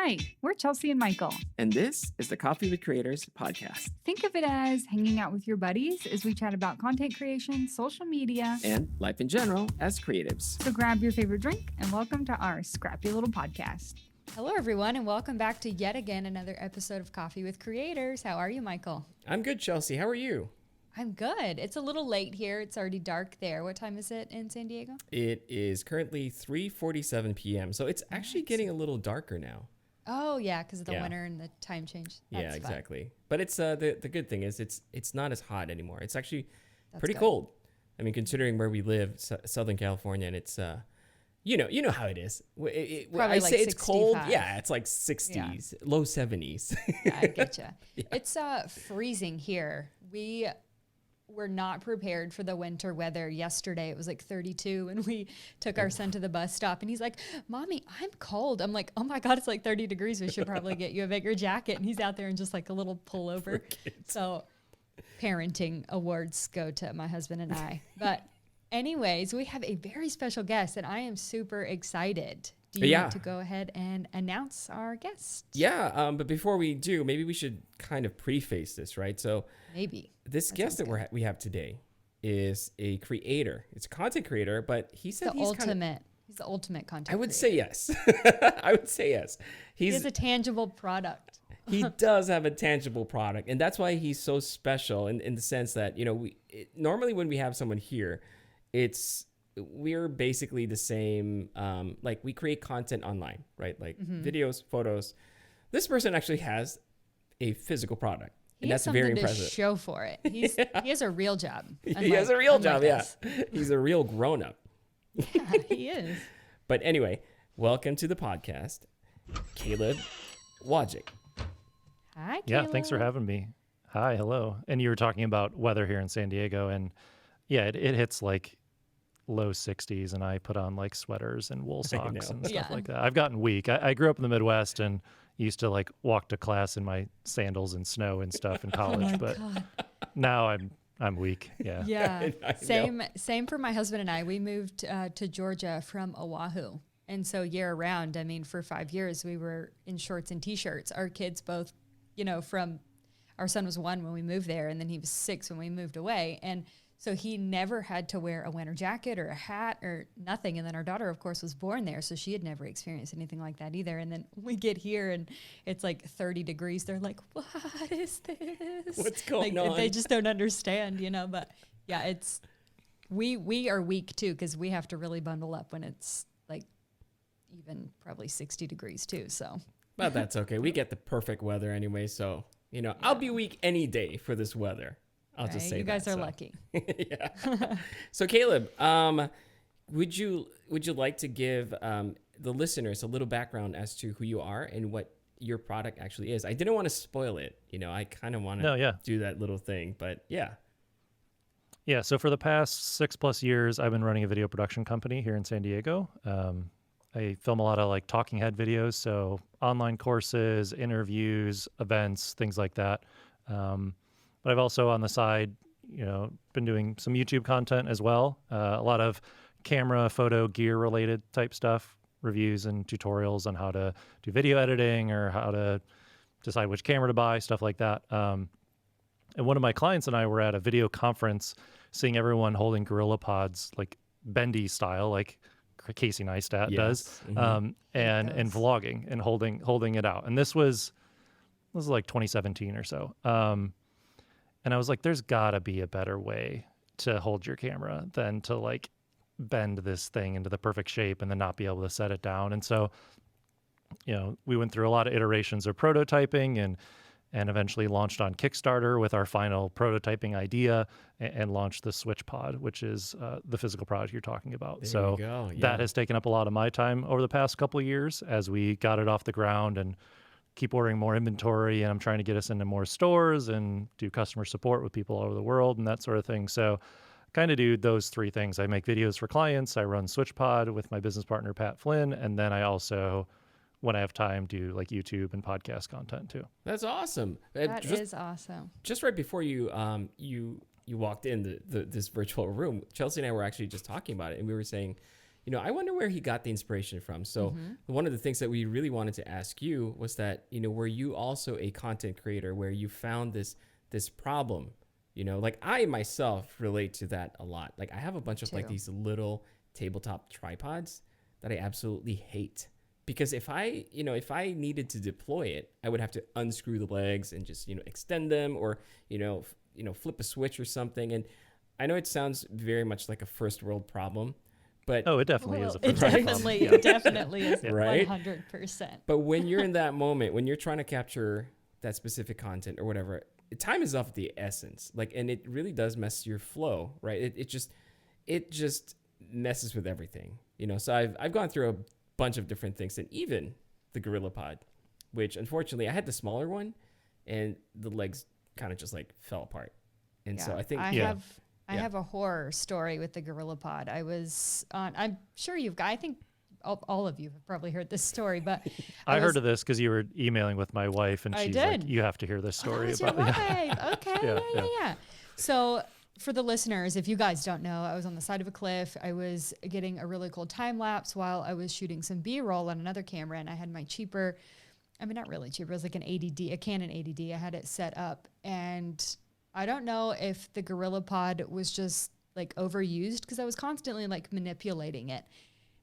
Hi, we're Chelsea and Michael. And this is the Coffee with Creators podcast. Think of it as hanging out with your buddies as we chat about content creation, social media, and life in general as creatives. So grab your favorite drink and welcome to our scrappy little podcast. Hello, everyone, and welcome back to yet again another episode of Coffee with Creators. How are you, Michael? I'm good, Chelsea. How are you? I'm good. It's a little late here. It's already dark there. What time is it in San Diego? It is currently 3:47 p.m., so it's actually getting a little darker now. Oh, yeah, because of the winter and the time change. That's exactly. Fun. But it's the good thing is it's not as hot anymore. It's actually pretty cold. I mean, considering where we live, Southern California, and it's you know how it is. I say it's cold. Yeah, it's like 60s, low 70s. Yeah, I get you. Yeah. It's freezing here. We were not prepared for the winter weather. Yesterday it was like 32 and we took our son to the bus stop and he's like, "Mommy, I'm cold." I'm like, "Oh my God, it's like 30 degrees. We should probably get you a bigger jacket." And he's out there in just like a little pullover. So parenting awards go to my husband and I. But anyways, we have a very special guest and I am super excited. Do you want to go ahead and announce our guest? Yeah, but before we do, maybe we should kind of preface this, right? So maybe this guest that we have today is a creator. It's a content creator, but he said he's the ultimate content creator. I would say yes. I would say yes. He has a tangible product. He does have a tangible product, and that's why he's so special in the sense that, normally when we have someone here, we're basically the same, like we create content online, right? Like videos, photos. This person actually has a physical product. And that's very impressive. To show for it. He has a real job. He has a real job, yeah. He's a real grown-up. Yeah, he is. But anyway, welcome to the podcast, Caleb Wojcik. Hi, Caleb. Yeah, thanks for having me. Hi, hello. And you were talking about weather here in San Diego, and yeah, it hits like low 60s, and I put on like sweaters and wool socks and stuff like that. I've gotten weak. I grew up in the Midwest and used to like walk to class in my sandals and snow and stuff in college, but now I'm weak. Yeah. Yeah. Same for my husband and I. We moved to Georgia from Oahu. And so year round, I mean, for 5 years, we were in shorts and t-shirts. Our kids both, our son was 1 when we moved there, and then he was 6 when we moved away. And so he never had to wear a winter jacket or a hat or nothing. And then our daughter, of course, was born there, so she had never experienced anything like that either. And then we get here and it's like 30 degrees. They're like, "What is this? What's going on?" They just don't understand, But yeah, we are weak too because we have to really bundle up when it's like even probably 60 degrees too. So, but that's okay. We get the perfect weather anyway, so I'll be weak any day for this weather. I'll just say you guys are lucky. Yeah. So Caleb, would you like to give the listeners a little background as to who you are and what your product actually is? I didn't want to spoil it. I kind of want to do that little thing, but yeah. Yeah. So for the past 6+ years, I've been running a video production company here in San Diego. I film a lot of like talking head videos, so online courses, interviews, events, things like that. But I've also on the side, been doing some YouTube content as well. A lot of camera, photo, gear related type stuff, reviews and tutorials on how to do video editing or how to decide which camera to buy, stuff like that. And one of my clients and I were at a video conference seeing everyone holding Gorilla Pods, like bendy style, like Casey Neistat does, and vlogging and holding it out. And this was like 2017 or so. And I was like, there's gotta be a better way to hold your camera than to like bend this thing into the perfect shape and then not be able to set it down. And so, we went through a lot of iterations of prototyping and eventually launched on Kickstarter with our final prototyping idea and launched the Switchpod, which is the physical product you're talking about. There you go. Yeah. That has taken up a lot of my time over the past couple of years as we got it off the ground and keep ordering more inventory, and I'm trying to get us into more stores and do customer support with people all over the world and that sort of thing. So kind of do those 3 things. I make videos for clients. I run Switchpod with my business partner, Pat Flynn. And then I also, when I have time, do like YouTube and podcast content too. That's awesome. That is awesome. Just right before you walked in this virtual room, Chelsea and I were actually just talking about it, and we were saying, I wonder where he got the inspiration from. So one of the things that we really wanted to ask you was that, were you also a content creator where you found this problem? Like I myself relate to that a lot. Like I have a bunch of like these little tabletop tripods that I absolutely hate. Because if I needed to deploy it, I would have to unscrew the legs and just, extend them or, flip a switch or something. And I know it sounds very much like a first world problem, but Oh, it definitely is a It first world definitely, problem. it definitely is Right? 100%. but when you're in that moment, when you're trying to capture that specific content or whatever, time is of the essence. Like, and it really does mess your flow, right? It just messes with everything, So I've gone through a bunch of different things, and even the GorillaPod, which unfortunately I had the smaller one, and the legs kind of just like fell apart. And so I think I have a horror story with the GorillaPod. I'm sure I think all of you have probably heard this story, but I heard of this because you were emailing with my wife, and she's like, "You have to hear this story Your about." wife. Okay, yeah. So for the listeners, if you guys don't know, I was on the side of a cliff. I was getting a really cool time lapse while I was shooting some B-roll on another camera, and I had my not really cheaper, it was like a Canon 80D. I had it set up, and I don't know if the GorillaPod was just like overused because I was constantly like manipulating it.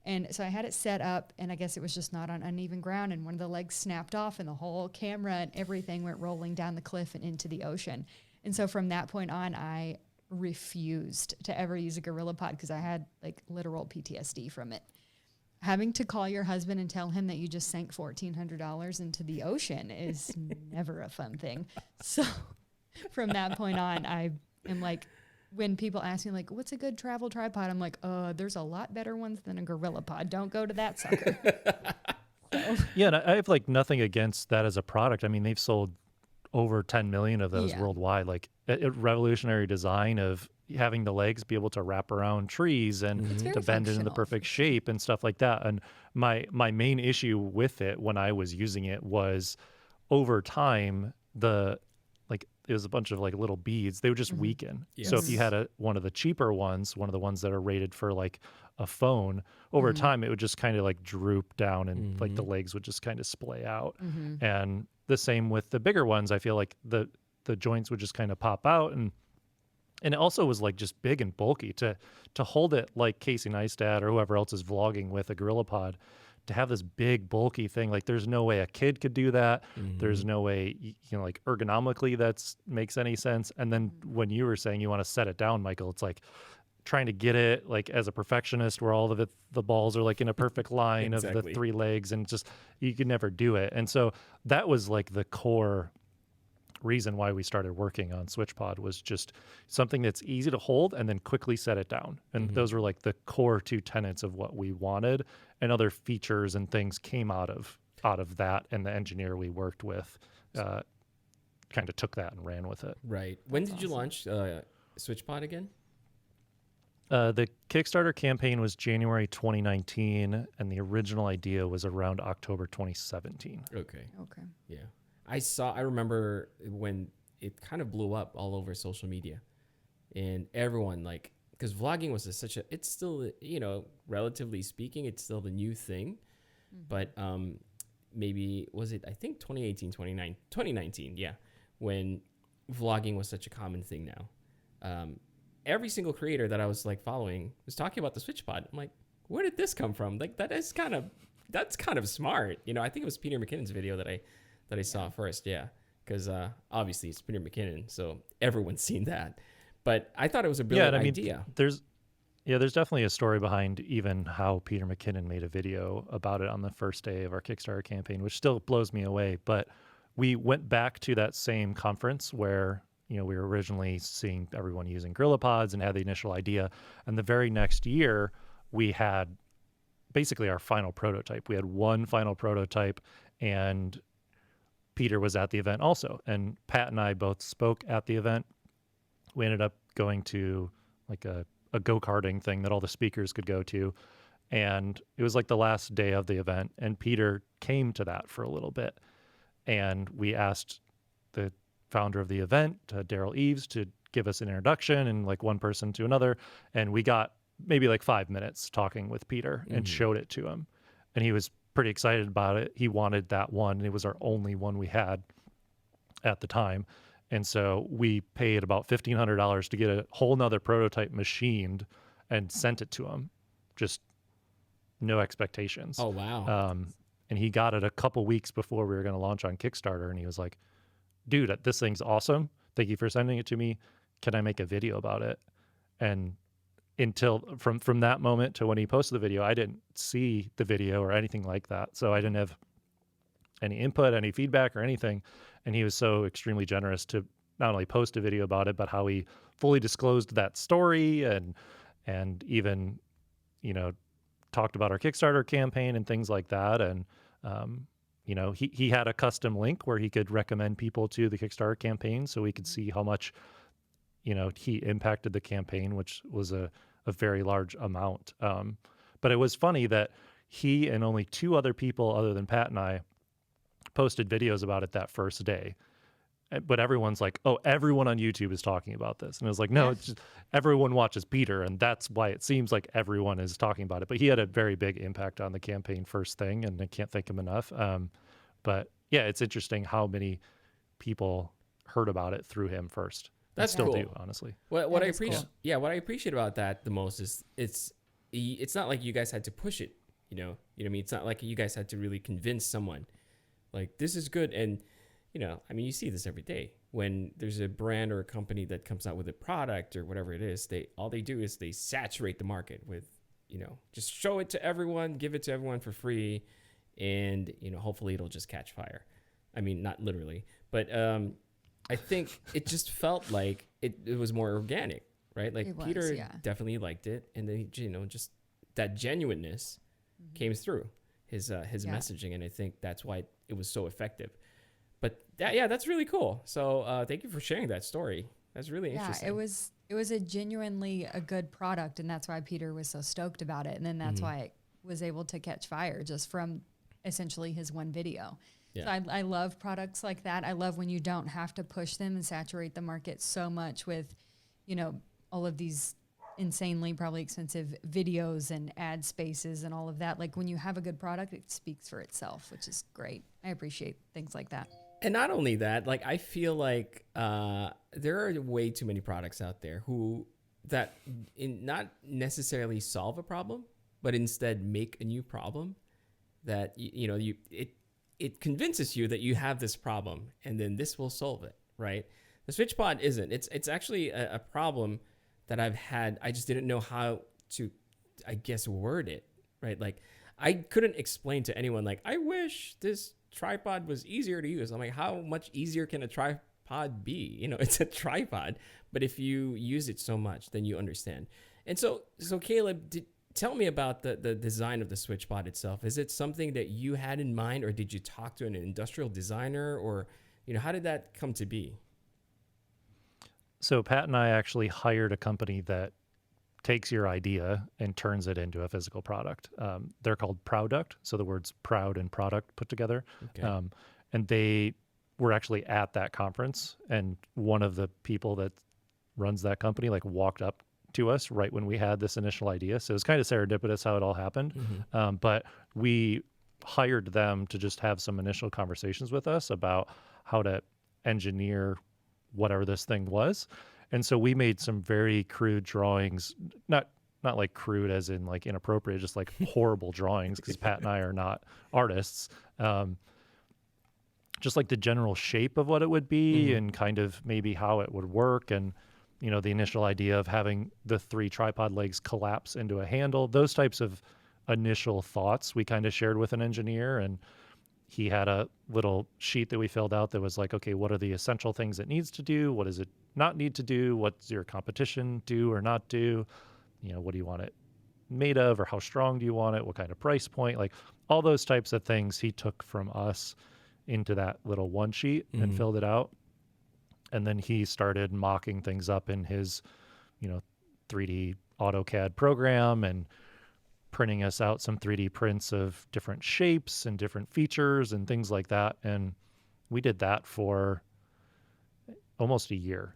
And so I had it set up, and I guess it was just not on uneven ground, and one of the legs snapped off, and the whole camera and everything went rolling down the cliff and into the ocean. And so from that point on, I refused to ever use a GorillaPod because I had like literal PTSD from it. Having to call your husband and tell him that you just sank $1,400 into the ocean is never a fun thing. So from that point on, I am like, when people ask me like, what's a good travel tripod? I'm like, there's a lot better ones than a GorillaPod. Don't go to that sucker. Yeah, and I have like nothing against that as a product. I mean, they've sold over 10 million of those worldwide. Like a revolutionary design of having the legs be able to wrap around trees and to bend it in the perfect shape and stuff like that. And my main issue with it when I was using it was over time, it was a bunch of like little beads. They would just weaken. Yes. So if you had one of the cheaper ones, one of the ones that are rated for like a phone, over time, it would just kind of like droop down and like the legs would just kind of splay out. And the same with the bigger ones. I feel like the joints would just kind of pop out, and it also was like just big and bulky to hold it like Casey Neistat or whoever else is vlogging with a GorillaPod. To have this big bulky thing, like there's no way a kid could do that. There's no way, like ergonomically that makes any sense. And then when you were saying you want to set it down, Michael, it's like trying to get it like as a perfectionist where all of the balls are like in a perfect line of the three legs, and just you could never do it. And so that was like the core reason why we started working on Switchpod, was just something that's easy to hold and then quickly set it down. And those were like the core two tenets of what we wanted, and other features and things came out of that. And the engineer we worked with kind of took that and ran with it. Right. When did you launch Switchpod again? The Kickstarter campaign was January 2019, and the original idea was around October 2017. Okay. Yeah. I remember when it kind of blew up all over social media, and everyone like, because vlogging was it's still, relatively speaking, it's still the new thing, but maybe was it, I think 2019, yeah, when vlogging was such a common thing now. Every single creator that I was like following was talking about the Switchpod. I'm like, where did this come from? Like that's kind of smart. I think it was Peter McKinnon's video that I saw first. Yeah. Because obviously it's Peter McKinnon, so everyone's seen that. But I thought it was a brilliant idea. There's definitely a story behind even how Peter McKinnon made a video about it on the first day of our Kickstarter campaign, which still blows me away. But we went back to that same conference where, we were originally seeing everyone using GorillaPods and had the initial idea. And the very next year, we had basically our final prototype. We had one final prototype, and Peter was at the event also. And Pat and I both spoke at the event. We ended up going to like a go-karting thing that all the speakers could go to. And it was like the last day of the event, and Peter came to that for a little bit. And we asked the founder of the event, Daryl Eves, to give us an introduction, and like one person to another. And we got maybe like 5 minutes talking with Peter and showed it to him. And he was pretty excited about it. He wanted that one. And it was our only one we had at the time. And so we paid about $1,500 to get a whole nother prototype machined and sent it to him. Just no expectations. Oh, wow. And he got it a couple weeks before we were going to launch on Kickstarter. And he was like, dude, this thing's awesome. Thank you for sending it to me. Can I make a video about it? And until from that moment to when he posted the video, I didn't see the video or anything like that. So I didn't have any input, any feedback or anything. And he was so extremely generous to not only post a video about it, but how he fully disclosed that story and even, you know, talked about our Kickstarter campaign and things like that. And, you know, he had a custom link where he could recommend people to the Kickstarter campaign so we could see how much, you know, he impacted the campaign, which was a very large amount. But it was funny that he and only 2 other people other than Pat and I posted videos about it that first day. But everyone's like, oh, everyone on YouTube is talking about this. And it was like, no, it's just, everyone watches Peter. And that's why it seems like everyone is talking about it. But he had a very big impact on the campaign first thing. And I can't thank him enough. But yeah, it's interesting how many people heard about it through him first. That's still cool. do, honestly. What I appreciate, what I appreciate about that the most is it's not like you guys had to push it, you know what I mean? It's not like you guys had to really convince someone like this is good. And you know, I mean, you see this every day when there's a brand or a company that comes out with a product or whatever it is. All they do is they saturate the market with, you know, just show it to everyone, give it to everyone for free, and you know, hopefully it'll just catch fire. I mean, not literally, but I think it just felt like it was more organic, right? Like Peter definitely liked it, and then you know, just that genuineness came through his messaging, and I think that's why it was so effective. But that's really cool. So thank you for sharing that story. That's really interesting. Yeah, it was a genuinely a good product, and that's why Peter was so stoked about it. And then that's why it was able to catch fire just from essentially his one video. Yeah. So I love products like that. I love when you don't have to push them and saturate the market so much with, you know, all of these insanely probably expensive videos and ad spaces and all of that. Like when you have a good product, it speaks for itself, which is great. I appreciate things like that. And not only that, like I feel like there are way too many products out there that not necessarily solve a problem, but instead make a new problem that it convinces you that you have this problem and then this will solve it, right? The Switchpod isn't. It's actually a problem that I've had. I just didn't know how to, I guess, word it, right? Like I couldn't explain to anyone, like, I wish this tripod was easier to use. I'm like, how much easier can a tripod be? You know, it's a tripod, but if you use it so much, then you understand. And so Caleb, tell me about the design of the Switchpod itself. Is it something that you had in mind, or did you talk to an industrial designer, or, you know, how did that come to be? So Pat and I actually hired a company that takes your idea and turns it into a physical product. They're called Product. So the words proud and product put together. Okay. And they were actually at that conference. And one of the people that runs that company like walked up to us right when we had this initial idea. So it was kind of serendipitous how it all happened. Mm-hmm. But we hired them to just have some initial conversations with us about how to engineer whatever this thing was. And so we made some very crude drawings, not like crude as in like inappropriate, just like horrible drawings, because Pat and I are not artists. Just like the general shape of what it would be and kind of maybe how it would work. And, you know, the initial idea of having the 3 tripod legs collapse into a handle, those types of initial thoughts we kind of shared with an engineer. And he had a little sheet that we filled out that was like, okay, what are the essential things it needs to do? What does it not need to do? What's your competition do or not do? You know, what do you want it made of, or how strong do you want it? What kind of price point? Like all those types of things he took from us into that little one sheet and filled it out. And then he started mocking things up in his, you know, 3D AutoCAD program and printing us out some 3D prints of different shapes and different features and things like that. And we did that for almost a year.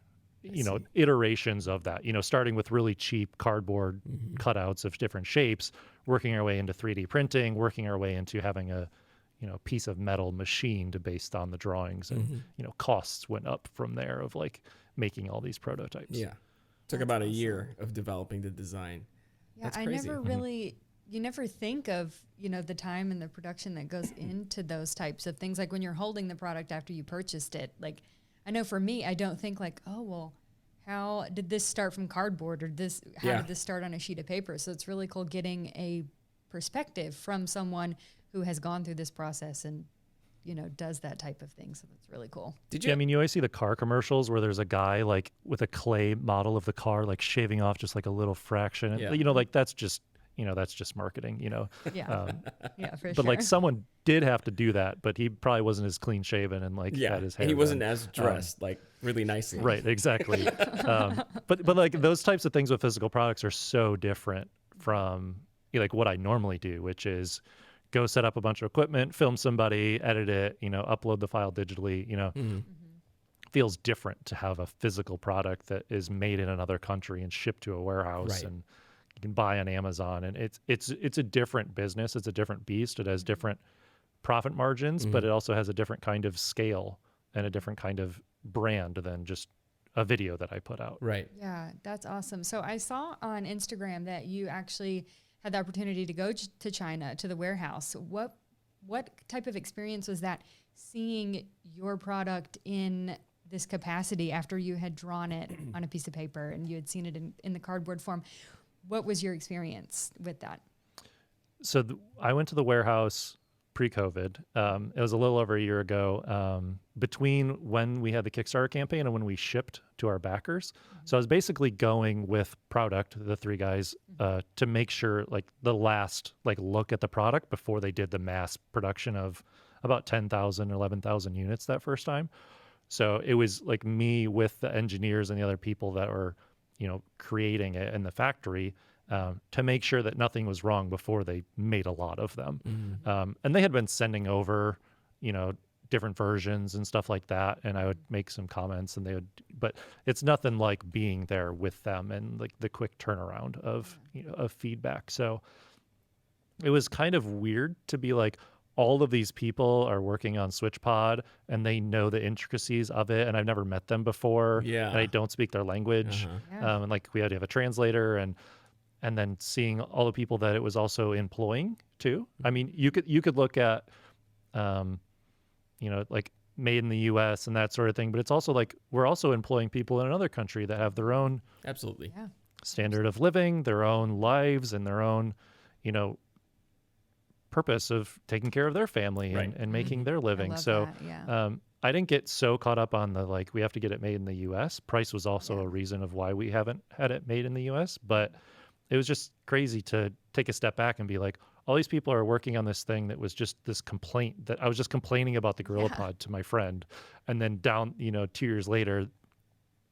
iterations of that, starting with really cheap cardboard cutouts of different shapes, working our way into 3D printing, working our way into having a piece of metal machined based on the drawings, and costs went up from there of like making all these prototypes. Yeah, took about a year of developing the design. Yeah, That's I crazy. never really, you never think of, the time and the production that goes into those types of things. Like when you're holding the product after you purchased it, like I know for me, I don't think like, oh, well, how did this start from cardboard, or how did this start on a sheet of paper? So it's really cool getting a perspective from someone who has gone through this process and, does that type of thing. So that's really cool. Did you? Yeah, I mean, you always see the car commercials where there's a guy like with a clay model of the car, like shaving off just like a little fraction. Yeah. Like that's just marketing, Yeah. Yeah, for sure. But like someone did have to do that, but he probably wasn't as clean shaven and like had his hair and he wasn't done. as dressed like really nicely. Right, exactly. But like those types of things with physical products are so different from like what I normally do, which is go set up a bunch of equipment, film somebody, edit it, upload the file digitally, feels different to have a physical product that is made in another country and shipped to a warehouse and you can buy on Amazon. And it's a different business. It's a different beast. It has different profit margins, but it also has a different kind of scale and a different kind of brand than just a video that I put out. Right. Yeah, that's awesome. So I saw on Instagram that you actually had the opportunity to go to China, to the warehouse. What type of experience was that, seeing your product in this capacity after you had drawn it on a piece of paper and you had seen it in the cardboard form? What was your experience with that? So I went to the warehouse pre-COVID. It was a little over a year ago, between when we had the Kickstarter campaign and when we shipped to our backers. So I was basically going with product, the three guys, to make sure like the last look at the product before they did the mass production of about 10,000, 11,000 units that first time. So it was like me with the engineers and the other people that were, creating it in the factory, to make sure that nothing was wrong before they made a lot of them. And they had been sending over, different versions and stuff like that. And I would make some comments and but it's nothing like being there with them and like the quick turnaround of feedback. So it was kind of weird to be like, all of these people are working on Switchpod and they know the intricacies of it. And I've never met them before. Yeah. And I don't speak their language. And like we had to have a translator and then seeing all the people that it was also employing too. I mean, you could look at, like made in the US and that sort of thing, but it's also like, we're also employing people in another country that have their own Absolutely. standard of living, their own lives and their own, purpose of taking care of their family and making their living. So I didn't get so caught up on the like we have to get it made in the US. Price was also a reason of why we haven't had it made in the US, but it was just crazy to take a step back and be like, all these people are working on this thing that was just this complaint that I was just complaining about the Gorilla Pod to my friend. And then 2 years later,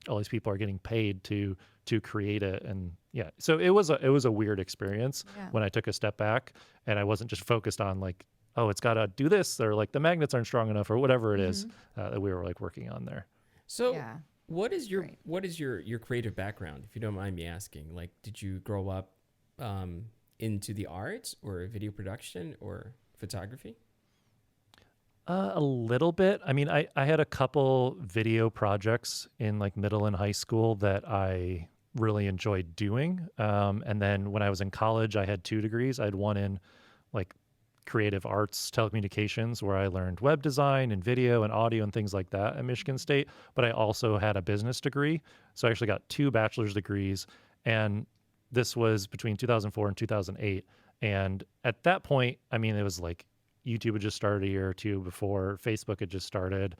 all these people are getting paid to create it. And so it was a weird experience when I took a step back and I wasn't just focused on like, oh, it's got to do this, or like the magnets aren't strong enough, or whatever it is that we were like working on there. So what is your creative background, if you don't mind me asking? Like, did you grow up into the arts or video production or photography? A little bit. I mean, I had a couple video projects in like middle and high school that I really enjoyed doing. And then when I was in college, I had 2 degrees. I had one in like creative arts, telecommunications, where I learned web design and video and audio and things like that at Michigan State. But I also had a business degree. So I actually got 2 bachelor's degrees. And this was between 2004 and 2008. And at that point, I mean, it was like YouTube had just started a year or two before, Facebook had just started.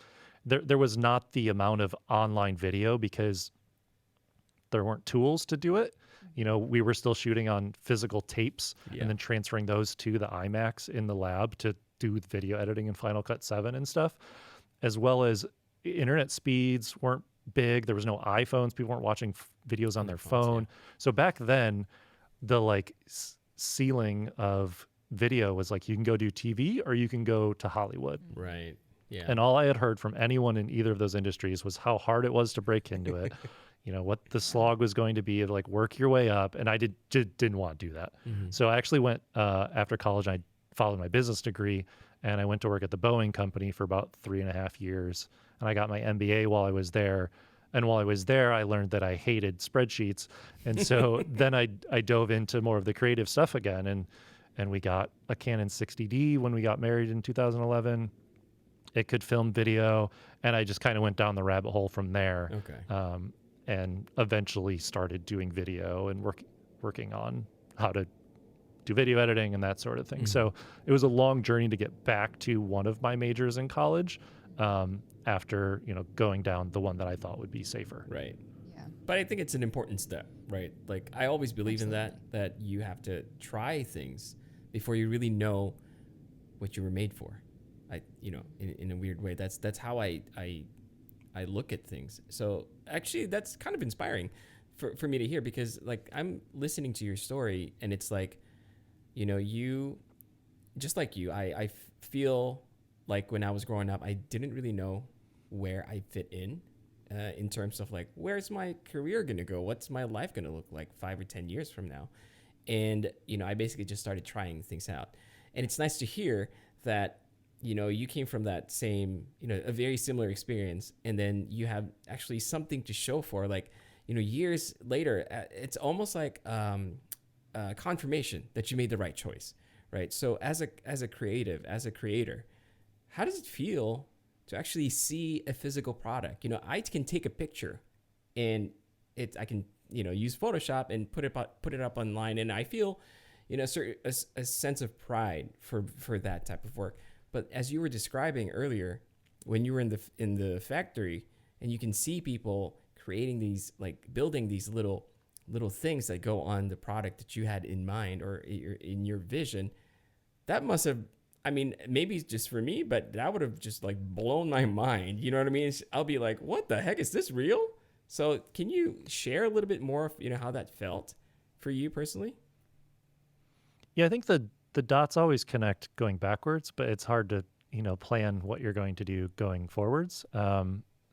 There was not the amount of online video because there weren't tools to do it. We were still shooting on physical tapes and then transferring those to the iMacs in the lab to do video editing in Final Cut 7 and stuff, as well as internet speeds weren't big. There was no iPhones. People weren't watching videos on their phone. So back then, the like ceiling of video was like, you can go do TV or you can go to Hollywood. Right. Yeah. And all I had heard from anyone in either of those industries was how hard it was to break into it. What the slog was going to be of like work your way up. And I didn't want to do that. Mm-hmm. So I actually went after college, I followed my business degree and I went to work at the Boeing company for about 3.5 years. And I got my MBA while I was there. And while I was there, I learned that I hated spreadsheets. And so then I dove into more of the creative stuff again. And we got a Canon 60D when we got married in 2011. It could film video. And I just kind of went down the rabbit hole from there. Okay. And eventually started doing video and working on how to do video editing and that sort of thing. Mm-hmm. So it was a long journey to get back to one of my majors in college. After going down the one that I thought would be safer. Right. Yeah. But I think it's an important step, right? Like I always believe in that you have to try things before you really know what you were made for. In a weird way, that's how I look at things. So actually that's kind of inspiring for me to hear, because like I'm listening to your story and it's like, you just like you, I feel like when I was growing up, I didn't really know where I fit in terms of like, where's my career going to go? What's my life going to look like 5 or 10 years from now? And, I basically just started trying things out. And it's nice to hear that, you came from that same, a very similar experience. And then you have actually something to show for, like, years later, it's almost like confirmation that you made the right choice, right? So as a creative, as a creator, how does it feel to actually see a physical product? I can take a picture and I can, use Photoshop and put it up online. And I feel, a sense of pride for that type of work. But as you were describing earlier, when you were in the factory and you can see people creating these, like building these little things that go on the product that you had in mind or in your vision, that must have, I mean, maybe it's just for me, but that would have just like blown my mind. You know what I mean? I'll be like, what the heck? Is this real? So can you share a little bit more of, how that felt for you personally? Yeah, I think the dots always connect going backwards, but it's hard to, plan what you're going to do going forwards.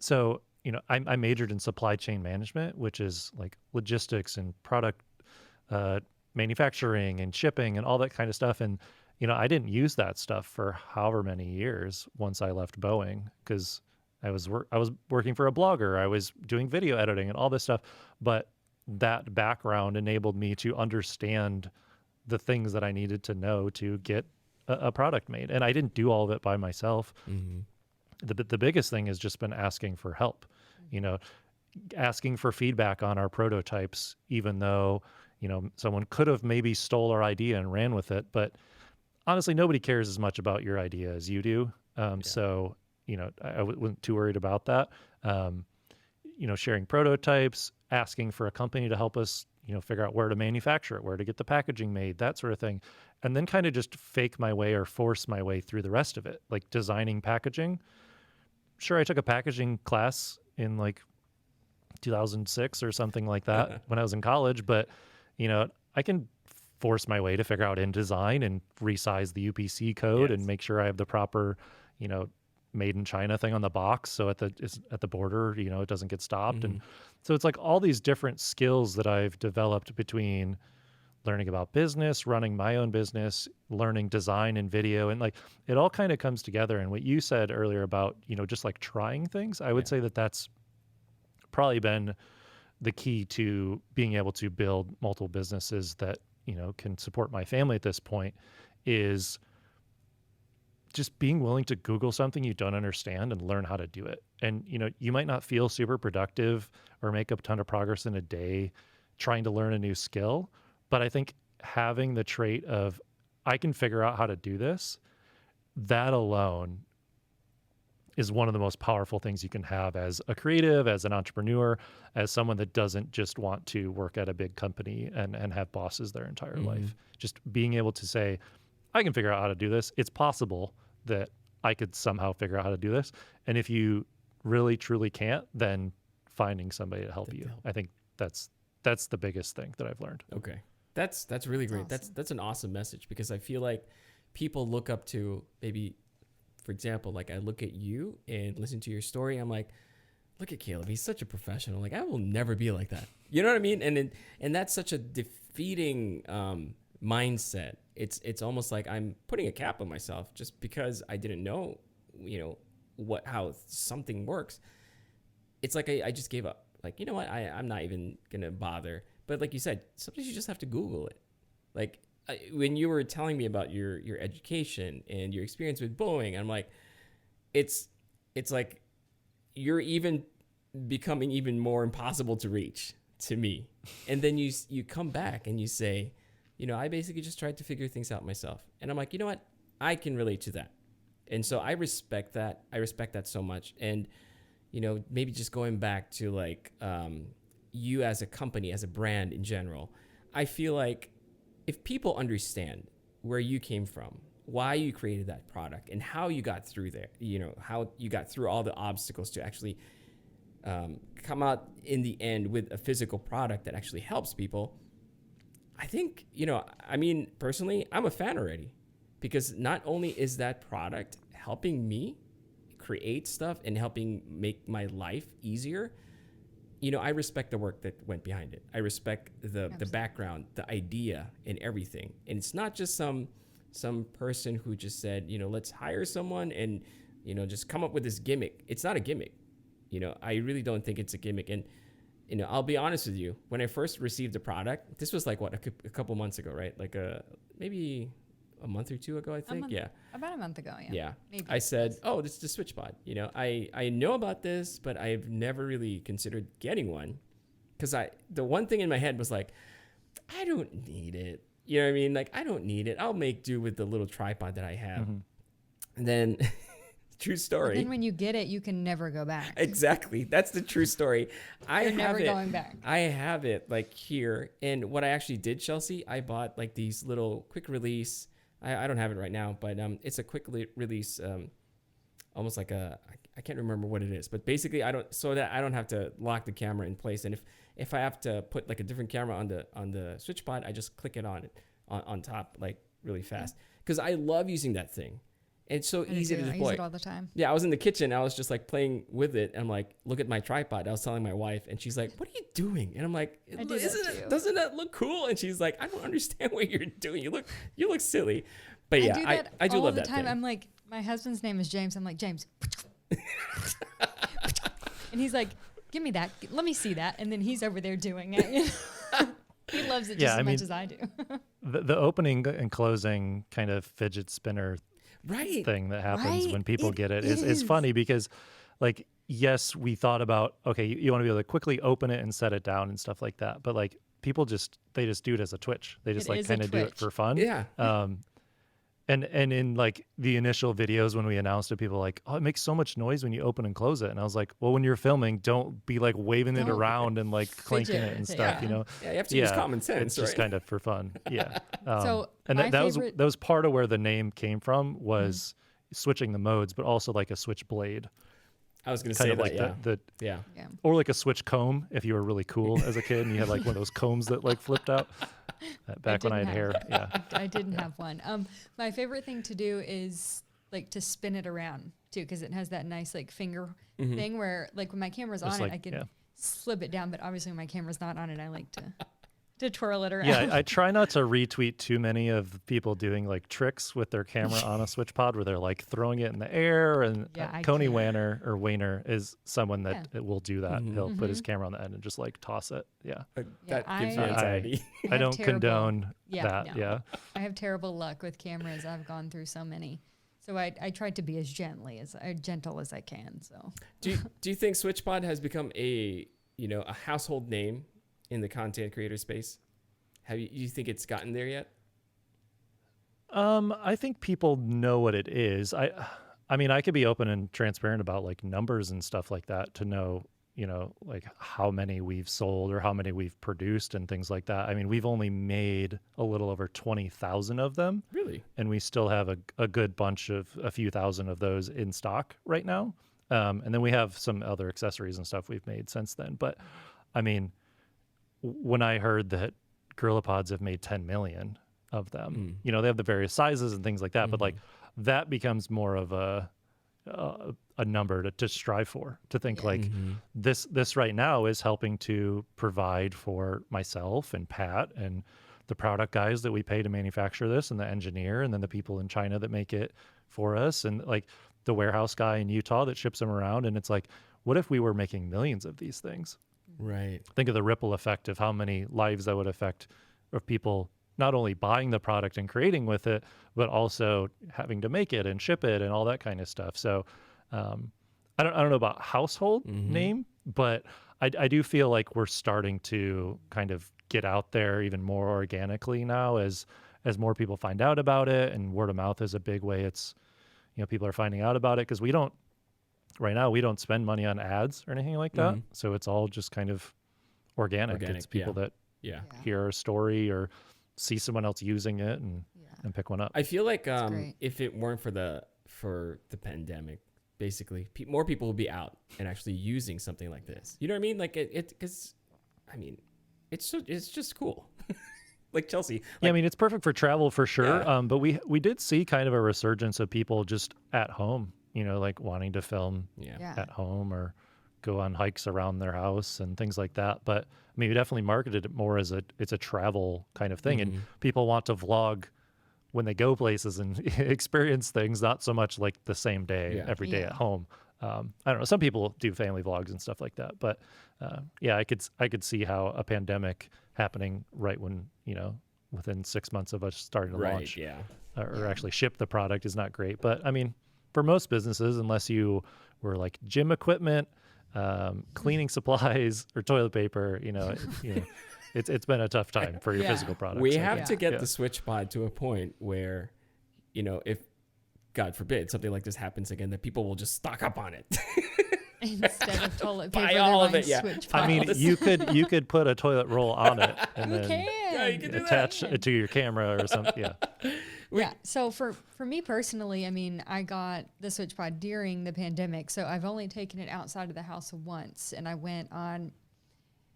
So, I majored in supply chain management, which is like logistics and product manufacturing and shipping and all that kind of stuff. And I didn't use that stuff for however many years once I left Boeing, because I was working for a blogger. I was doing video editing and all this stuff. But that background enabled me to understand the things that I needed to know to get a product made. And I didn't do all of it by myself. Mm-hmm. The biggest thing has just been asking for help, asking for feedback on our prototypes, even though, someone could have maybe stole our idea and ran with it. But honestly, nobody cares as much about your idea as you do. So, I wasn't too worried about that. Sharing prototypes, asking for a company to help us, figure out where to manufacture it, where to get the packaging made, that sort of thing. And then kind of just fake my way or force my way through the rest of it, like designing packaging. Sure, I took a packaging class in like 2006 or something like that when I was in college, but, I can force my way to figure out InDesign and resize the UPC code and make sure I have the proper, made in China thing on the box. So at the border, it doesn't get stopped. Mm-hmm. And so it's like all these different skills that I've developed between learning about business, running my own business, learning design and video. And like, it all kind of comes together. And what you said earlier about, just like trying things, I would say that that's probably been the key to being able to build multiple businesses that, can support my family at this point, is just being willing to Google something you don't understand and learn how to do it. And, you might not feel super productive or make a ton of progress in a day trying to learn a new skill, but I think having the trait of, I can figure out how to do this, that alone is one of the most powerful things you can have as a creative, as an entrepreneur, as someone that doesn't just want to work at a big company and have bosses their entire life. Just being able to say, I can figure out how to do this. It's possible that I could somehow figure out how to do this. And if you really, truly can't, then finding somebody to help you. I think that's the biggest thing that I've learned. Okay. That's really great. Awesome. That's an awesome message, because I feel like people look up to maybe for example, like I look at you and listen to your story, I'm like, look at Caleb, he's such a professional. Like I will never be like that. You know what I mean? And that's such a defeating mindset. It's almost like I'm putting a cap on myself just because I didn't know, how something works. It's like I just gave up. Like, you know what? I'm not even gonna bother. But like you said, sometimes you just have to Google it. Like when you were telling me about your education and your experience with Boeing, I'm like, it's like you're even becoming even more impossible to reach to me. And then you come back and you say, I basically just tried to figure things out myself. And I'm like, you know what? I can relate to that. And so I respect that. I respect that so much. And, maybe just going back to like you as a company, as a brand in general, I feel like if people understand where you came from, why you created that product and how you got through there, how you got through all the obstacles to actually come out in the end with a physical product that actually helps people. I think, personally, I'm a fan already, because not only is that product helping me create stuff and helping make my life easier, I respect the work that went behind it. I respect the background, the idea and everything. And it's not just some person who just said, let's hire someone and, just come up with this gimmick. It's not a gimmick. I really don't think it's a gimmick. And, I'll be honest with you. When I first received the product, this was like a couple months ago, right? Like maybe a month or two ago, I think. Yeah. About a month ago. Yeah. Yeah. Maybe. I said, oh, this is the Switchpod. I know about this, but I've never really considered getting one, because the one thing in my head was like, I don't need it. You know what I mean? Like, I don't need it. I'll make do with the little tripod that I have. Mm-hmm. And then true story. But then when you get it, you can never go back. Exactly. That's the true story. You're never going back. I have it like here. And what I actually did, Chelsea, I bought like these little quick release. I don't have it right now, but it's a quick release, almost like I can't remember what it is, but basically so that I don't have to lock the camera in place. And if I have to put like a different camera on the Switchpod, I just click it on top, like really fast. Because I love using that thing. It's so easy to deploy. I use it all the time. Yeah, I was in the kitchen. I was just like playing with it. I'm like, look at my tripod. I was telling my wife, and she's like, "What are you doing?" And I'm like, "Doesn't that look cool?" And she's like, "I don't understand what you're doing. You look silly." But yeah, I do love that time. thing. I'm like, my husband's name is James. I'm like, James, and he's like, "Give me that. Let me see that." And then he's over there doing it. He loves it just as much as I do. the opening and closing kind of fidget spinner thing that happens when people get it is funny, because like, yes, we thought about, okay, you want to be able to quickly open it and set it down and stuff like that. But like people they just do it as a twitch. They just like kind of do it for fun. Yeah. And in like the initial videos when we announced it, people were like, oh, it makes so much noise when you open and close it. And I was like, well, when you're filming, don't be like waving it around and like clanking it and stuff, Yeah, you have to use common sense, it's just kind of for fun. Yeah. So and that was part of where the name came from, was switching the modes, but also like a switchblade. I was going to say that, like yeah. Or like a switch comb if you were really cool as a kid and you had like one of those combs that like flipped out. Back when I had hair. Yeah. I didn't have one. My favorite thing to do is like to spin it around too, because it has that nice like finger thing where like when my camera's on it, I can slip it down. But obviously when my camera's not on it, I like to twirl it around. Yeah, I try not to retweet too many of people doing like tricks with their camera on a Switchpod where they're like throwing it in the air. And Coney Wayner is someone that will do that. He'll put his camera on the end and just like toss it. Yeah. That gives you anxiety. I don't condone that. No. Yeah. I have terrible luck with cameras. I've gone through so many. So I tried to be as gentle as I can. So do you think Switchpod has become a household name in the content creator space? You think it's gotten there yet? I think people know what it is. I mean, I could be open and transparent about like numbers and stuff like that to know, like how many we've sold or how many we've produced and things like that. I mean, we've only made a little over 20,000 of them. Really? And we still have a good bunch of a few thousand of those in stock right now. And then we have some other accessories and stuff we've made since then. But I mean, when I heard that GorillaPods have made 10 million of them, they have the various sizes and things like that. But like, that becomes more of a number to strive for, to think like this right now is helping to provide for myself and Pat and the product guys that we pay to manufacture this, and the engineer, and then the people in China that make it for us, and like the warehouse guy in Utah that ships them around. And it's like, what if we were making millions of these things? Right. Think of the ripple effect of how many lives that would affect of people not only buying the product and creating with it, but also having to make it and ship it and all that kind of stuff. So I don't know about household name, but I do feel like we're starting to kind of get out there even more organically now as more people find out about it, and word of mouth is a big way. It's, people are finding out about it because right now we don't spend money on ads or anything like that. So it's all just kind of organic. It's people that hear a story or see someone else using it and pick one up. I feel like if it weren't for the pandemic, basically more people would be out and actually using something like this. You know what I mean? Like because I mean, it's just cool. Like Chelsea. I mean, it's perfect for travel for sure. But we did see kind of a resurgence of people just at home, like wanting to film at home or go on hikes around their house and things like that. But I mean, we definitely marketed it more as it's a travel kind of thing. And people want to vlog when they go places and experience things, not so much like the same day, every day at home. I don't know. Some people do family vlogs and stuff like that, but I could see how a pandemic happening right when, within 6 months of us starting to launch or actually ship the product is not great. But I mean, for most businesses, unless you were like gym equipment, cleaning supplies or toilet paper, it's been a tough time for your physical products. We have to get the Switchpod to a point where, if God forbid something like this happens again, that people will just stock up on it. Instead of toilet paper, buy all of it. I mean, you could put a toilet roll on it and you then can. You can do attach that. it to your camera or something. So for me personally, I mean, I got the Switchpod during the pandemic, so I've only taken it outside of the house once, and I went on.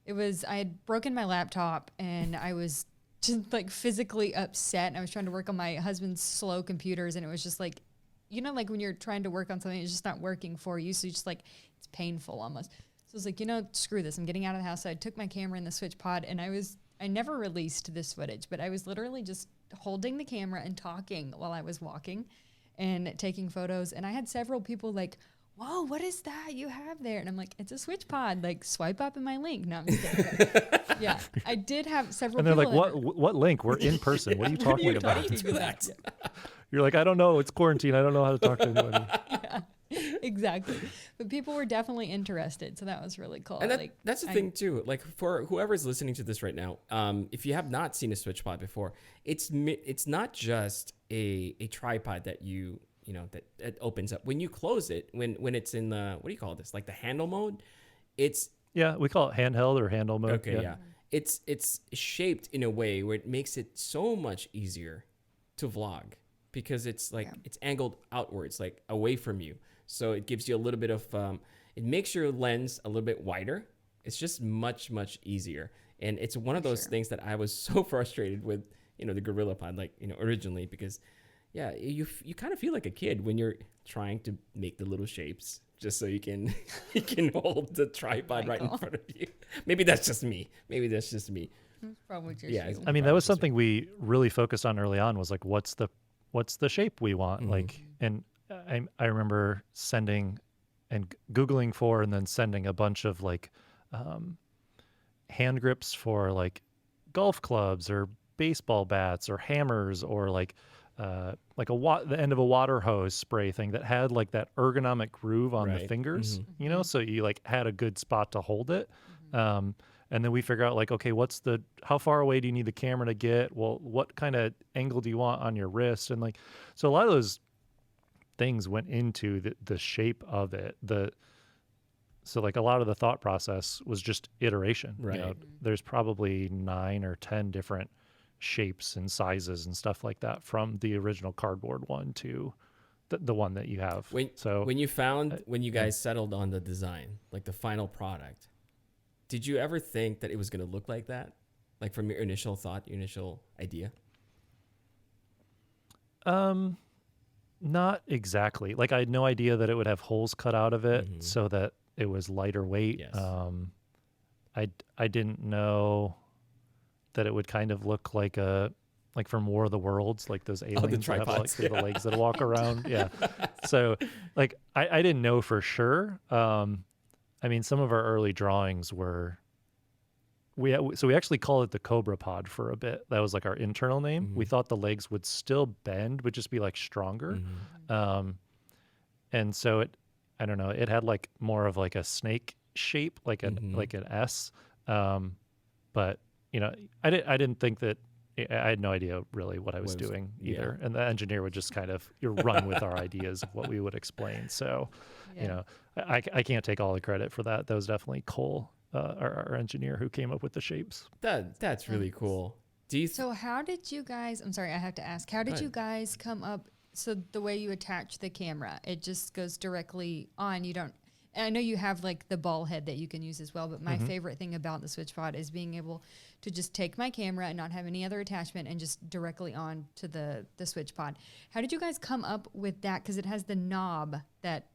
I had broken my laptop, and I was just like physically upset. And I was trying to work on my husband's slow computers, and it was just like, like when you're trying to work on something, it's just not working for you. So you just like, it's painful almost. So I was like, screw this. I'm getting out of the house. So I took my camera and the Switchpod, and I never released this footage, but I was literally just holding the camera and talking while I was walking and taking photos. And I had several people like, whoa, what is that you have there? And I'm like, it's a Switchpod. Like, swipe up in my link. No, I'm just kidding. I did have several people. And they're people. like, what link? We're in person. What are you talking about? Do that. You're like, I don't know. It's quarantine. I don't know how to talk to anybody. Exactly. But people were definitely interested. So that was really cool. And that's the thing too. Like for whoever's listening to this right now, if you have not seen a Switchpod before, it's not just a tripod that that it opens up. When you close it, when it's in the, what do you call this? Like the handle mode, it's... Yeah, we call it handheld or handle mode. Okay, yeah. It's shaped in a way where it makes it so much easier to vlog because it's like, it's angled outwards, like away from you. So it gives you a little bit of, it makes your lens a little bit wider. It's just much, much easier. And it's one of those things that I was so frustrated with, the GorillaPod, like, originally, because you kind of feel like a kid when you're trying to make the little shapes just so you can hold the tripod right in front of you. Maybe that's just me. It's probably just you. I mean, that was something we really focused on early on, was like, what's the shape we want? Like, and I remember sending and Googling for, and then sending a bunch of like hand grips for like golf clubs or baseball bats or hammers, or like the end of a water hose spray thing that had like that ergonomic groove on the fingers, so you like had a good spot to hold it. And then we figure out like, okay, how far away do you need the camera to get? Well, what kind of angle do you want on your wrist? And like, so a lot of those things went into the shape of it. So like a lot of the thought process was just iteration. Right. There's probably 9 or 10 different shapes and sizes and stuff like that, from the original cardboard one to the one that you have. When you guys settled on the design, like the final product, did you ever think that it was going to look like that? Like from your initial thought, your initial idea? Not exactly. Like I had no idea that it would have holes cut out of it Mhm. so that it was lighter weight. Yes. I didn't know that it would kind of look like from War of the Worlds, like those aliens that have like tripods, the legs that walk around. Yeah. So like I didn't know for sure. I mean, some of our early drawings were so we actually called it the Cobra Pod for a bit. That was like our internal name. We Mhm. thought the legs would still bend, would just be like stronger. Mhm. Um, and so I don't know, it had like more of like a snake shape, like Mhm. an S. But you know, I didn't think that I had no idea really what I was Was doing yeah. either. And the engineer would just kind of run with our ideas of what we would explain. So, Yeah. you know, I can't take all the credit for that. That was definitely Cole, our engineer who came up with the shapes. That's really cool. Do you So how did you guys, I'm sorry, I have to ask, how did ahead. you guys come up, so the way you attach the camera, it just goes directly on, you don't, and I know you have like the ball head that you can use as well, but my favorite thing about the Switchpod is being able to just take my camera and not have any other attachment and just directly on to the Switchpod. How did you guys come up with that? Because it has the knob that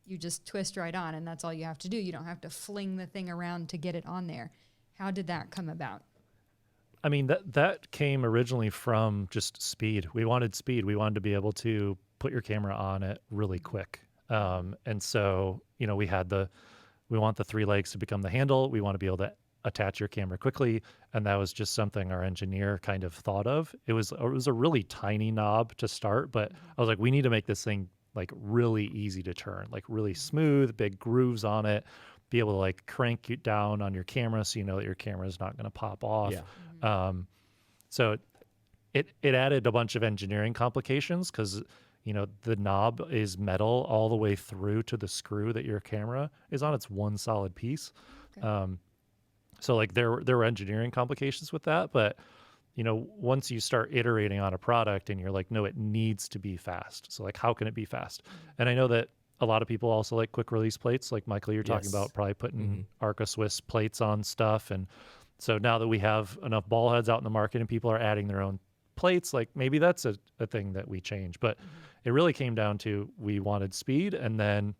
you just twist right on and that's all you have to do. You don't have to fling the thing around to get it on there. How did that come about? I mean, that came originally from just speed. We wanted speed. We wanted to be able to put your camera on it really quick. And so, you know, we want the three legs to become the handle. We want to be able to attach your camera quickly. And that was just something our engineer kind of thought of. It was a really tiny knob to start, but I was like, we need to make this thing like really easy to turn, like really smooth, big grooves on it, be able to like crank it down on your camera so you know that your camera is not going to pop off. Yeah. So it added a bunch of engineering complications because you know the knob is metal all the way through to the screw that your camera is on. It's one solid piece. Okay. So like there were engineering complications with that, but you know once you start iterating on a product and you're like, no, it needs to be fast. So like how can it be fast? And I know that a lot of people also like quick release plates. Like Michael, you're talking Yes. about probably putting Arca Swiss plates on stuff. And so now that we have enough ball heads out in the market and people are adding their own plates, like maybe that's a thing that we change. But it really came down to we wanted speed and then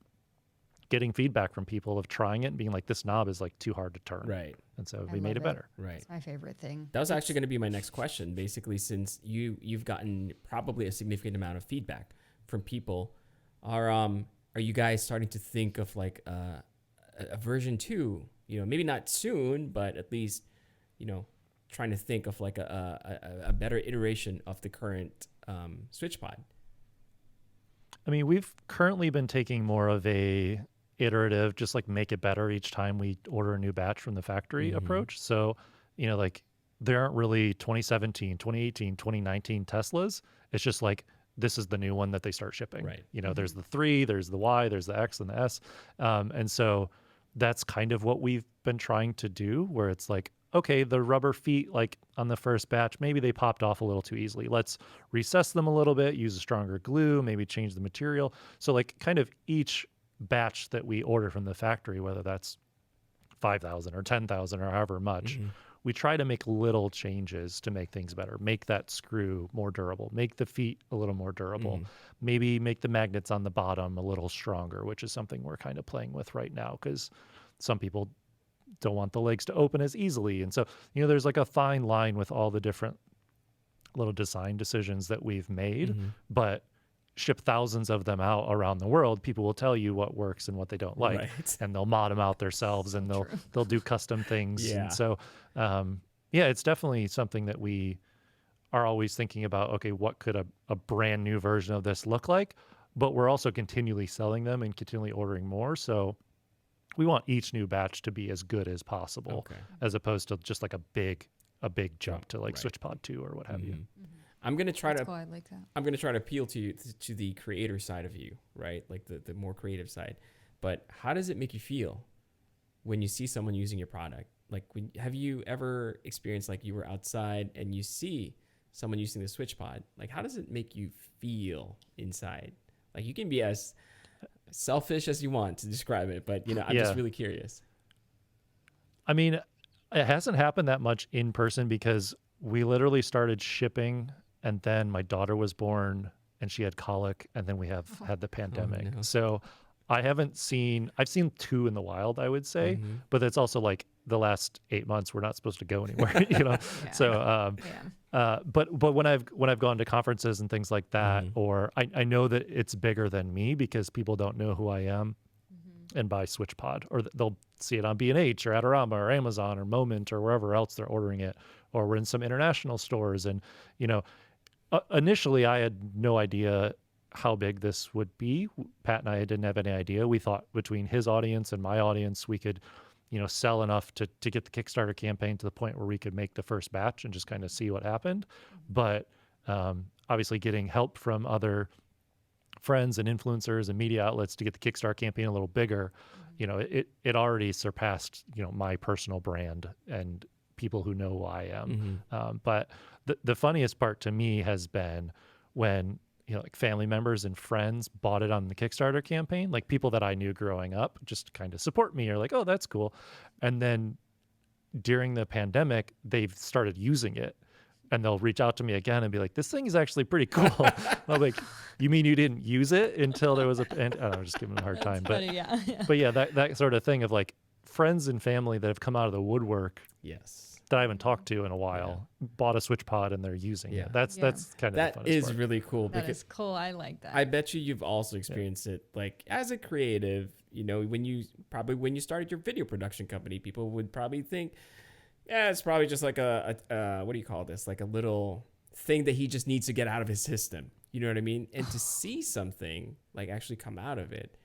getting feedback from people of trying it and being like, this knob is like too hard to turn. Right. And so I we made love it better. Right. It's my favorite thing. That was actually going to be my next question. Basically, since you've gotten probably a significant amount of feedback from people, are you guys starting to think of like a version 2? You know, maybe not soon, but at least, you know, trying to think of like a better iteration of the current SwitchPod. I mean, we've currently been taking more of a iterative, just like make it better each time we order a new batch from the factory approach. So, you know, like there aren't really 2017, 2018, 2019 Teslas. It's just like, this is the new one that they start shipping. Right. You know, there's the 3, there's the Y, there's the X and the S. And so that's kind of what we've been trying to do, where it's like, okay, the rubber feet, like on the first batch, maybe they popped off a little too easily. Let's recess them a little bit, use a stronger glue, maybe change the material. So like kind of each batch that we order from the factory, whether that's 5,000 or 10,000 or however much, we try to make little changes to make things better. Make that screw more durable, make the feet a little more durable, maybe make the magnets on the bottom a little stronger, which is something we're kind of playing with right now because some people don't want the legs to open as easily. And so, you know, there's like a fine line with all the different little design decisions that we've made, but ship thousands of them out around the world, people will tell you what works and what they don't like, Right. and they'll mod them out themselves and they'll do custom things. Yeah. And so, yeah, it's definitely something that we are always thinking about. Okay, what could a brand new version of this look like? But we're also continually selling them and continually ordering more. So we want each new batch to be as good as possible, Okay. as opposed to just like a big jump to like Right. SwitchPod 2 or what have you. I'm gonna try That's to cool. I like that. I'm gonna try to appeal to you to the creator side of you, right? Like the more creative side. But how does it make you feel when you see someone using your product? Like, have you ever experienced like you were outside and you see someone using the SwitchPod? Like, how does it make you feel inside? Like, you can be as selfish as you want to describe it, but you know, I'm just Yeah. really curious. I mean, it hasn't happened that much in person because we literally started shipping and then my daughter was born and she had colic, and then we have had the pandemic. no. So I've seen 2 in the wild, I would say, but it's also like the last 8 months we're not supposed to go anywhere, you know. Yeah. So but when I've gone to conferences and things like that, or I know that it's bigger than me because people don't know who I am and buy Switchpod, or they'll see it on B&H or Adorama or Amazon or Moment or wherever else they're ordering it, or we're in some international stores. And, you know, initially I had no idea how big this would be. Pat and I didn't have any idea. We thought between his audience and my audience, we could, you know, sell enough to get the Kickstarter campaign to the point where we could make the first batch and just kind of see what happened. But obviously getting help from other friends and influencers and media outlets to get the Kickstarter campaign a little bigger, you know, it already surpassed, you know, my personal brand and people who know who I am. But the funniest part to me has been when, you know, like family members and friends bought it on the Kickstarter campaign, like people that I knew growing up just kind of support me or like, oh, that's cool. And then during the pandemic, they've started using it. And they'll reach out to me again and be like, this thing is actually pretty cool. I'm like, you mean you didn't use it until there was and I don't know, just giving them a hard time. Funny, But yeah, that sort of thing of like friends and family that have come out of the woodwork Yes. that I haven't talked to in a while bought a Switchpod and they're using it. That's kind of that the funnest is part. really cool That because is cool. I like that. I bet you've also experienced it like as a creative, you know, when you started your video production company, people would probably think, yeah, it's probably just like a what do you call this? Like a little thing that he just needs to get out of his system. You know what I mean? And to see something like actually come out of it,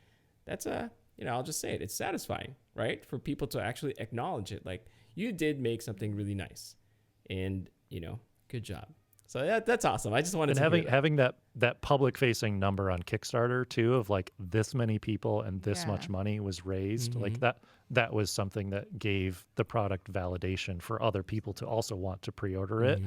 that's you know, I'll just say it. It's satisfying, right? For people to actually acknowledge it. Like you did make something really nice and, you know, good job. So that's awesome. I just wanted to having that public facing number on Kickstarter too, of like this many people and this much money was raised, like that was something that gave the product validation for other people to also want to pre-order it.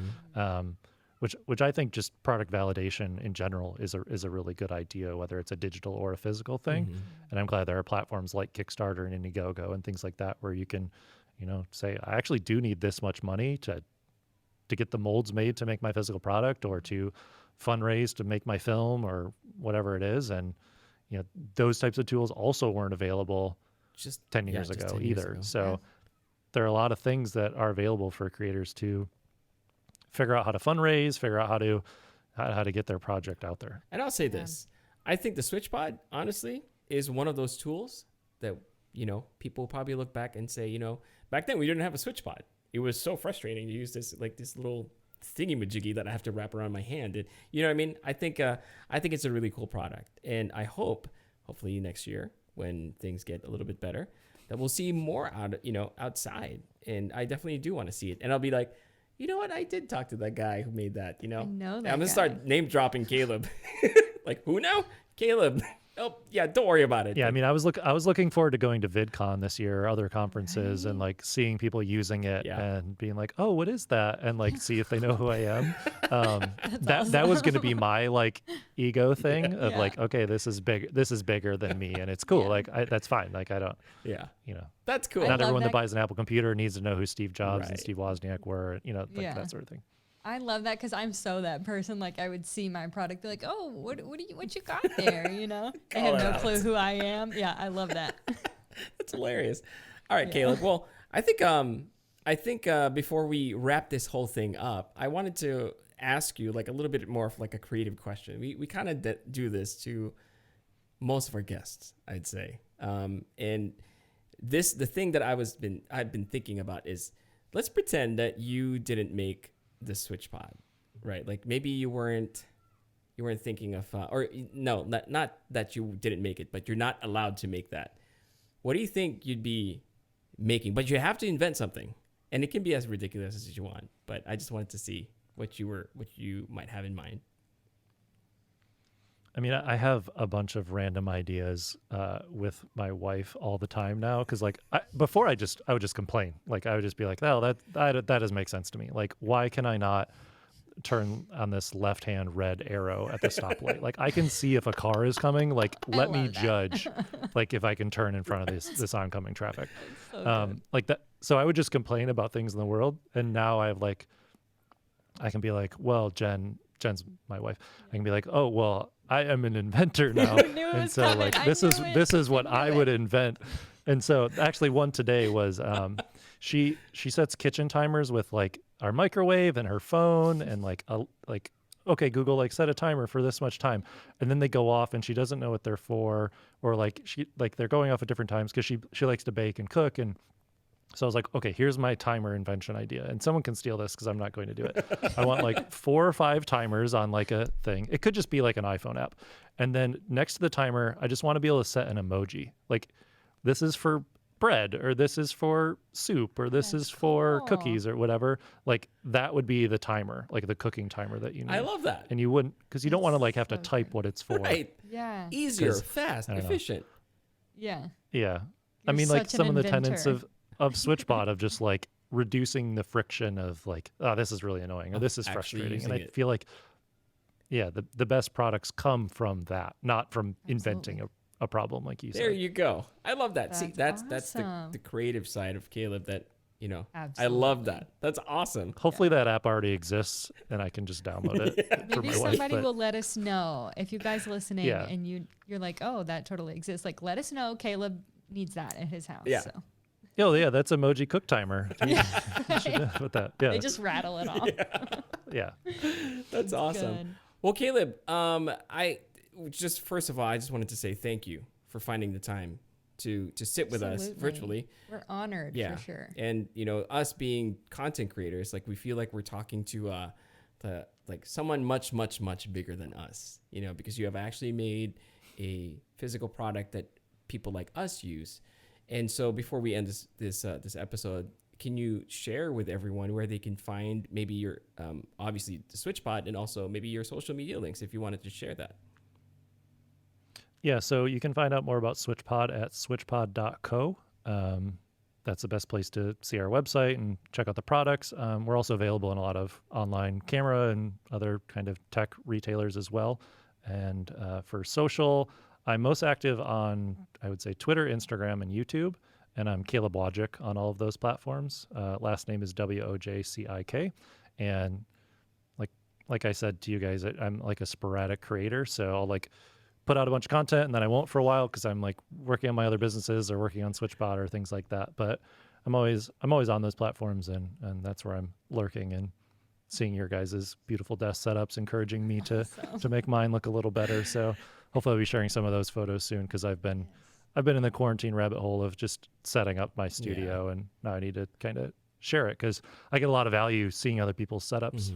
Which I think just product validation in general is a really good idea, whether it's a digital or a physical thing. And I'm glad there are platforms like Kickstarter and Indiegogo and things like that where you can, you know, say I actually do need this much money to get the molds made to make my physical product or to fundraise to make my film or whatever it is. And, you know, those types of tools also weren't available just 10 years ago either. So there are a lot of things that are available for creators to figure out how to fundraise, figure out how to get their project out there. And I'll say this, I think the Switchpod, honestly, is one of those tools that, you know, people probably look back and say, you know, back then we didn't have a Switchpod. It was so frustrating to use this little thingy-majiggy that I have to wrap around my hand. And, you know what I mean? I think it's a really cool product. And I hopefully next year when things get a little bit better, that we'll see more outside. And I definitely do want to see it. And I'll be like, you know what? I did talk to that guy who made that, you know? I know that I'm going to guy. start name dropping Caleb. Like, who now? Caleb. Oh, yeah, don't worry about it. Yeah, I mean, I was looking forward to going to VidCon this year, or other conferences, and like seeing people using it and being like, "Oh, what is that?" and like see if they know who I am. That was going to be my like ego thing of like, okay, this is bigger than me, and it's cool. Like that's fine. Like I don't. Yeah. You know, that's cool. Not everyone that buys an Apple computer needs to know who Steve Jobs and Steve Wozniak were. You know, like Yeah. that sort of thing. I love that because I'm so that person. Like I would see my product, be like, "Oh, what you got there?" You know, they have no clue who I am. Yeah, I love that. That's hilarious. All right, Caleb. Well, I think before we wrap this whole thing up, I wanted to ask you like a little bit more of like a creative question. We kind of do this to most of our guests, I'd say. And the thing that I've been thinking about is, let's pretend that you didn't make the Switchpod, right? Like maybe you weren't thinking of, or no, not that you didn't make it, but you're not allowed to make that. What do you think you'd be making? But you have to invent something, and it can be as ridiculous as you want. But I just wanted to see what you might have in mind. I mean, I have a bunch of random ideas with my wife all the time now because, like, before I would just complain. Like, I would just be like, "Oh, that doesn't make sense to me. Like, why can I not turn on this left-hand red arrow at the stoplight? Like, I can see if a car is coming. Like, let me judge, like, if I can turn in front of this oncoming traffic, like that." So I would just complain about things in the world, and now I can be like, "Well, Jen Jen's my wife. I can be like, oh well, I am an inventor now, knew it and was so coming. like I this knew is it. this is what I I knew would it. invent. And so actually one today was she sets kitchen timers with like our microwave and her phone and like okay, Google, like set a timer for this much time, and then they go off and she doesn't know what they're for, or like they're going off at different times because she likes to bake and cook. And so I was like, okay, here's my timer invention idea, and someone can steal this because I'm not going to do it. I want like 4 or 5 timers on like a thing. It could just be like an iPhone app, and then next to the timer, I just want to be able to set an emoji, like this is for bread, or this is for soup, or this That's is for cool. cookies, or whatever. Like that would be the timer, like the cooking timer that you need. I love that. And you wouldn't, because you don't want to like have to so type good. what it's for. Right. Yeah. Easier, 'Cause, fast, I don't know. efficient. Yeah. Yeah. I You're mean, like such an some of the tenets inventor. of Switchpod of just like reducing the friction of like, oh, this is really annoying, or this is Actually frustrating. And I using it. feel like, yeah, the best products come from that, not from inventing a problem like you There said. you go. I love that. See, That's that's awesome. the creative side of Caleb that, I love Absolutely. that. That's awesome. Hopefully that app already exists and I can just download it for Maybe my wife. somebody But will let us know if you guys listening Yeah. and you're like, oh, that totally exists. Like, let us know. Caleb needs that at his house. Yeah. So. oh yeah, that's emoji cook timer. You should put that. Yeah, They just rattle it off. yeah. That's awesome. Good. Well, Caleb, I just first of all, I just wanted to say thank you for finding the time to sit with us Absolutely. virtually. We're honored Yeah. for sure. And us being content creators, like we feel like we're talking to like someone much bigger than us, because you have actually made a physical product that people like us use. And so before we end this episode, can you share with everyone where they can find maybe your obviously the Switchpod and also maybe your social media links if you wanted to share that? Yeah, so you can find out more about Switchpod at switchpod.co. That's the best place to see our website and check out the products. We're also available in a lot of online camera and other kind of tech retailers as well. And for social, I'm most active on, I would say, Twitter, Instagram, and YouTube. And I'm Caleb Wojcik on all of those platforms. Last name is Wojcik. And like I said to you guys, I'm like a sporadic creator. So I'll like put out a bunch of content and then I won't for a while because I'm like working on my other businesses or working on Switchpod or things like that. But I'm always on those platforms, and that's where I'm lurking and seeing your guys' beautiful desk setups, encouraging me to make mine look a little better. So hopefully I'll be sharing some of those photos soon, because I've been in the quarantine rabbit hole of just setting up my studio, and now I need to kind of share it because I get a lot of value seeing other people's setups,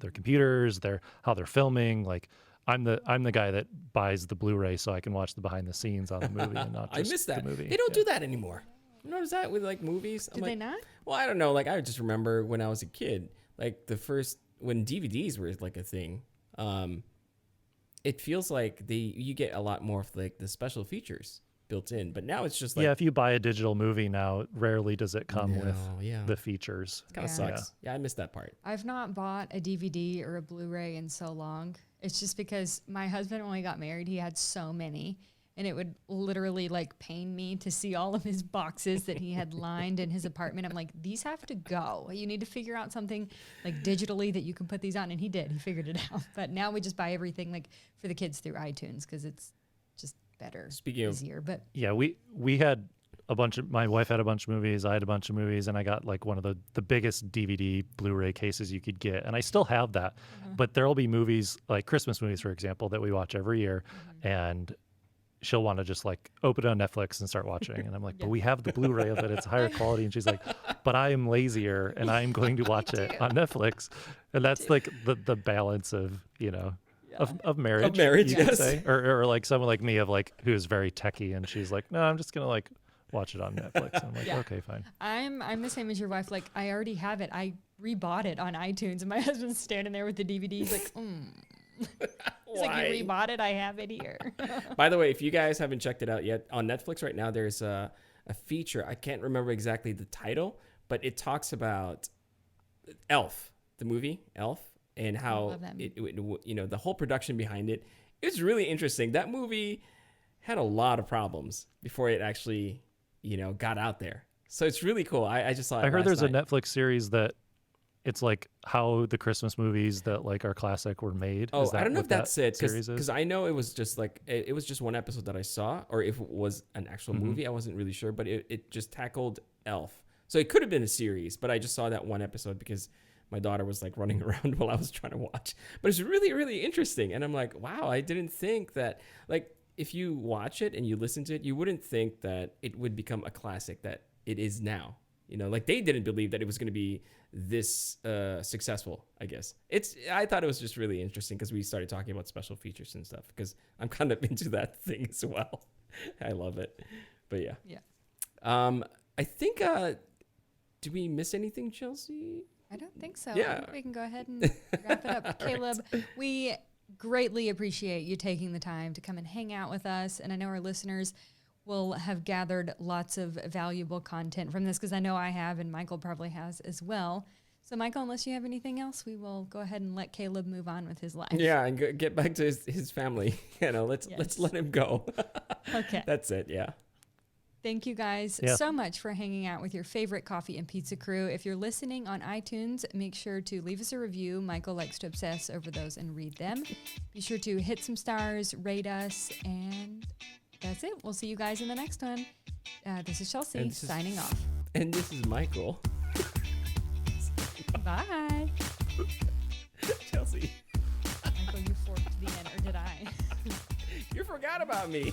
their computers, how they're filming. Like I'm the guy that buys the Blu-ray so I can watch the behind the scenes on the movie and not just I miss that. the movie. They don't do that anymore. You notice that with like movies? Do they not? Well, I don't know. Like I just remember when I was a kid, like when DVDs were like a thing. It feels like you get a lot more of like the special features built in, but now it's just like, yeah, if you buy a digital movie now, rarely does it come with yeah. the features. Kind of Yeah. sucks. Yeah, I missed that part. I've not bought a DVD or a Blu-ray in so long. It's just because my husband, when we got married, he had so many, and it would literally like pain me to see all of his boxes that he had lined in his apartment. I'm like, these have to go. You need to figure out something like digitally that you can put these on. And he did. He figured it out. But now we just buy everything like for the kids through iTunes because it's just better, Speaking of- easier. But Yeah, we had my wife had a bunch of movies, I had a bunch of movies, and I got like one of the biggest DVD Blu-ray cases you could get, and I still have that. But there'll be movies, like Christmas movies, for example, that we watch every year, and she'll want to just like open it on Netflix and start watching. And I'm like, but we have the Blu-ray of it. It's higher quality. And she's like, but I am lazier and I'm going to watch it on Netflix. And that's like the balance of, of marriage. Of marriage, you could yes. say. Or like someone like me of like, who's very techie. And she's like, no, I'm just going to like watch it on Netflix. And I'm like, Yeah. okay, fine. I'm the same as your wife. Like I already have it. I rebought it on iTunes, and my husband's standing there with the DVD. He's like, He's like, you rebought it? I have it here. By the way, if you guys haven't checked it out yet, on Netflix right now, there's a feature. I can't remember exactly the title, but it talks about Elf, the movie Elf, and how love that the whole production behind it. It's really interesting. That movie had a lot of problems before it actually, got out there. So it's really cool. I just saw it I heard last there's night. a Netflix series that it's like how the Christmas movies that like are classic were made. Oh, Is that I don't know what if that's it, series is? because I know it was just like it was just one episode that I saw, or if it was an actual movie, I wasn't really sure. But it just tackled Elf, so it could have been a series. But I just saw that one episode because my daughter was like running around while I was trying to watch. But it's really, really interesting, and I'm like, wow, I didn't think that. Like, if you watch it and you listen to it, you wouldn't think that it would become a classic that it is now. You know, like they didn't believe that it was going to be this successful, I guess. I thought it was just really interesting because we started talking about special features and stuff because I'm kind of into that thing as well. I love it. But yeah. Yeah. I think, did we miss anything, Chelsea? I don't think so. Yeah. I think we can go ahead and wrap it up. Caleb, we greatly appreciate you taking the time to come and hang out with us. And I know our listeners will have gathered lots of valuable content from this because I know I have and Michael probably has as well. So Michael, unless you have anything else, we will go ahead and let Caleb move on with his life. Yeah, and get back to his family. You know, let's let him go. Okay. That's it. Yeah. Thank you guys so much for hanging out with your favorite coffee and pizza crew. If you're listening on iTunes, make sure to leave us a review. Michael likes to obsess over those and read them. Be sure to hit some stars, rate us, and that's it. We'll see you guys in the next one. This is Chelsea signing off. And this is Michael. Bye. Chelsea. Michael, you forked the end, or did I? You forgot about me.